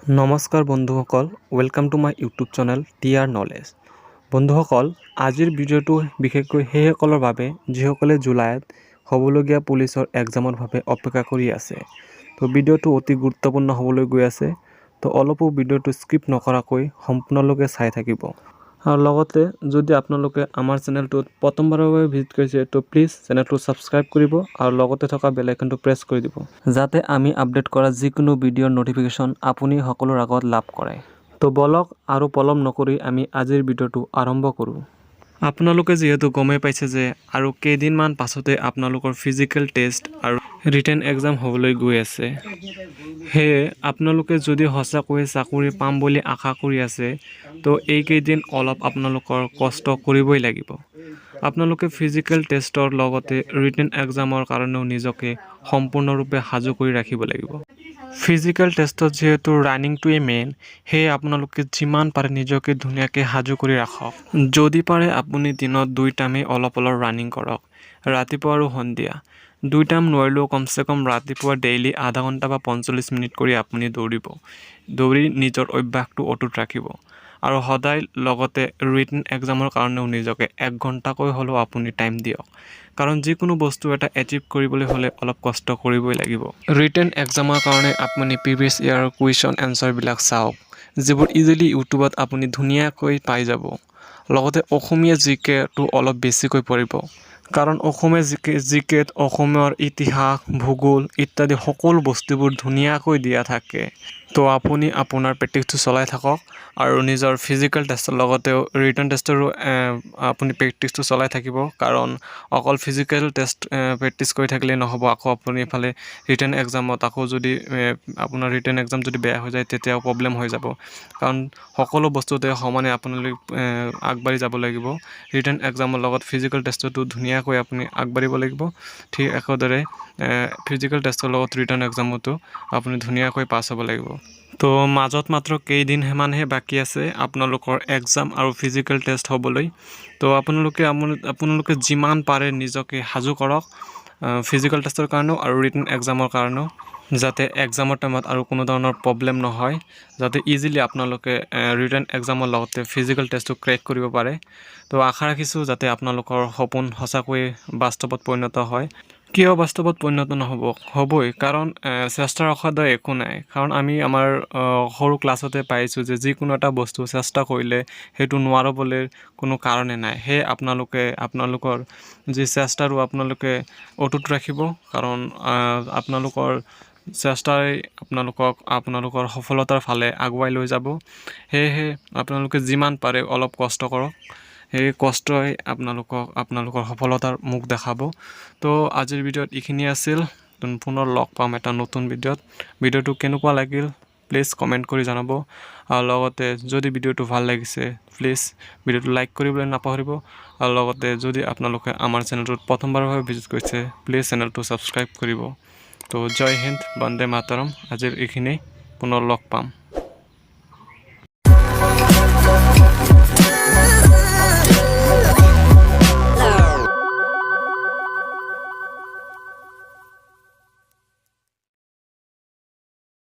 নমস্কাৰ বন্ধুসকল, welcome to my YouTube channel TR knowledge. বন্ধুসকল, আজিৰ ভিডিঅ'টো বিশেষকৈ সেইসকলৰ বাবে যিসকলে জুলাইত হ'বলগীয়া পুলিচৰ এক্সামৰ বাবে অপেক্ষা কৰি আছে। তো ভিডিঅ'টো অতি গুৰুত্বপূৰ্ণ হ'বলৈ গৈ আছে। তো অলপো ভিডিঅ'টো স্কিপ নকৰাকৈ সম্পূৰ্ণলৈকে চাই থাকিব। আৰু লগতে যদি আপোনালোকে আমাৰ চেনেলটোত প্ৰথমবাৰৰ বাবে ভিজিট কৰিছে তো প্লিজ চেনেলটো ছাবস্ক্ৰাইব কৰিব আৰু লগতে থকা বেল আইকনটো প্ৰেছ কৰি দিব, যাতে আমি আপডেট কৰা যিকোনো ভিডিঅ'ৰ নটিফিকেশ্যন আপুনি সকলোৰ আগত লাভ কৰে। তো বলক আৰু পলম নকৰি আমি আজিৰ ভিডিঅ'টো আৰম্ভ কৰোঁ। আপোনালোকে যিহেতু গমেই পাইছে যে আৰু কেইদিনমান পাছতে আপোনালোকৰ ফিজিকেল টেষ্ট আৰু ৰিটেন এক্সাম হ'বলৈ গৈ আছে। সেয়ে আপোনালোকে যদি সঁচাকৈয়ে চাকৰি পাম বুলি আশা কৰি আছে তো এইকেইদিন অলপ আপোনালোকৰ কষ্ট কৰিবই লাগিব। আপোনালোকে ফিজিকেল টেষ্টৰ লগতে ৰিটেন এক্সামৰ কাৰণেও নিজকে সম্পূৰ্ণৰূপে সাজু কৰি ৰাখিব লাগিব। ফিজিকেল টেষ্টত যিহেতু ৰানিংটোৱে মেইন, সেয়ে আপোনালোকে যিমান পাৰে নিজকে ধুনীয়াকৈ সাজু কৰি ৰাখক। যদি পাৰে আপুনি দিনত 2 টাইমেই অলপ ৰানিং কৰক, ৰাতিপুৱা আৰু সন্ধিয়া। 2 টাইম নোৱাৰিলেও কমচে কম ৰাতিপুৱা ডেইলি আধা ঘণ্টা বা 45 মিনিট কৰি আপুনি দৌৰিব। দৌৰি নিজৰ অভ্যাসটো অটুট ৰাখিব। আৰু সদায় লগতে ৰিটেন এক্সামৰ কাৰণেও নিজকে 1 ঘণ্টাকৈ হ'লেও আপুনি টাইম দিয়ক। কাৰণ যিকোনো বস্তু এটা এচিভ কৰিবলৈ হ'লে অলপ কষ্ট কৰিবই লাগিব। ৰিটেন এক্সামৰ কাৰণে আপুনি প্ৰিভিয়াছ ইয়াৰৰ কুৱেশ্যন এনচাৰবিলাক চাওক, যিবোৰ ইজিলি ইউটিউবত আপুনি ধুনীয়াকৈ পাই যাব। লগতে অসমীয়া জিকেটো অলপ বেছিকৈ পঢ়িব, কাৰণ অসমীয়া জিকেত অসমৰ ইতিহাস, ভূগোল ইত্যাদি সকলো বস্তুবোৰ ধুনীয়াকৈ দিয়া থাকে। তো আপুনি আপোনাৰ প্ৰেক্টিছটো চলাই থাকক আৰু নিজৰ ফিজিকেল টেষ্টৰ লগতেও ৰিটেন টেষ্টৰো আপুনি প্ৰেক্টিছটো চলাই থাকিব। কাৰণ অকল ফিজিকেল টেষ্ট প্ৰেক্টিছ কৰি থাকিলেই নহ'ব, আকৌ আপুনি ইফালে ৰিটেন এক্সামত আকৌ যদি আপোনাৰ ৰিটেন এক্সাম যদি বেয়া হৈ যায় তেতিয়াও প্ৰব্লেম হৈ যাব। কাৰণ সকলো বস্তুতে সমানে আপোনালোকে আগবাঢ়ি যাব লাগিব। ৰিটেন এক্সামৰ লগত ফিজিকেল টেষ্টতো ধুনীয়াকৈ আপুনি আগবাঢ়িব লাগিব। ঠিক একেদৰে ফিজিকেল টেষ্টৰ লগত ৰিটেন এক্সামতো আপুনি ধুনীয়াকৈ পাছ হ'ব লাগিব। তো মাজত মাত্ৰ কেইদিনমানহে বাকী আছে আপোনালোকৰ এক্সাম আৰু ফিজিকেল টেষ্ট হ'বলৈ। তো আপোনালোকে যিমান পাৰে নিজকে সাজু কৰক ফিজিকেল টেষ্টৰ কাৰণেও আৰু ৰিটেন এক্সামৰ কাৰণেও, যাতে এক্সামৰ টাইমত আৰু কোনো ধৰণৰ প্ৰব্লেম নহয়, যাতে ইজিলি আপোনালোকে ৰিটেন এক্সামৰ লগতে ফিজিকেল টেষ্টটো ক্ৰেক কৰিব পাৰে। তো আশা ৰাখিছোঁ যাতে আপোনালোকৰ সপোন সঁচাকৈয়ে বাস্তৱত পৰিণত হয়। কিয় বাস্তৱত পৰিণত হ'বই, কাৰণ চেষ্টাৰ অসাধ্য একো নাই। কাৰণ আমি আমাৰ সৰু ক্লাছতে পাইছোঁ যে যিকোনো এটা বস্তু চেষ্টা কৰিলে সেইটো নোৱাৰিবলৈ কোনো কাৰণেই নাই। সেয়ে আপোনালোকৰ যি চেষ্টাৰো আপোনালোকে অটুট ৰাখিব, কাৰণ আপোনালোকৰ চেষ্টাই আপোনালোকৰ সফলতাৰ ফালে আগুৱাই লৈ যাব। সেয়েহে আপোনালোকে যিমান পাৰে অলপ কষ্ট কৰক, সেই কষ্টই আপোনালোকৰ সফলতাৰ মুখ দেখাব। তো আজিৰ ভিডিঅ'ত এইখিনি আছিল। পুনৰ লগ পাম এটা নতুন ভিডিঅ'ত। ভিডিঅ'টো কেনেকুৱা লাগিল প্লিজ কমেণ্ট কৰি জনাব। আৰু লগতে যদি ভিডিঅ'টো ভাল লাগিছে প্লিজ ভিডিঅ'টো লাইক কৰিবলৈ নাপাহৰিব। আৰু লগতে যদি আপোনালোকে আমাৰ চেনেলটোত প্ৰথমবাৰৰ বাবে ভিজিট কৰিছে প্লিজ চেনেলটো ছাবস্ক্ৰাইব কৰিব। তো জয় হিন্দ, বন্দে মাতৰম। আজিৰ এইখিনিয়ে, পুনৰ লগ পাম।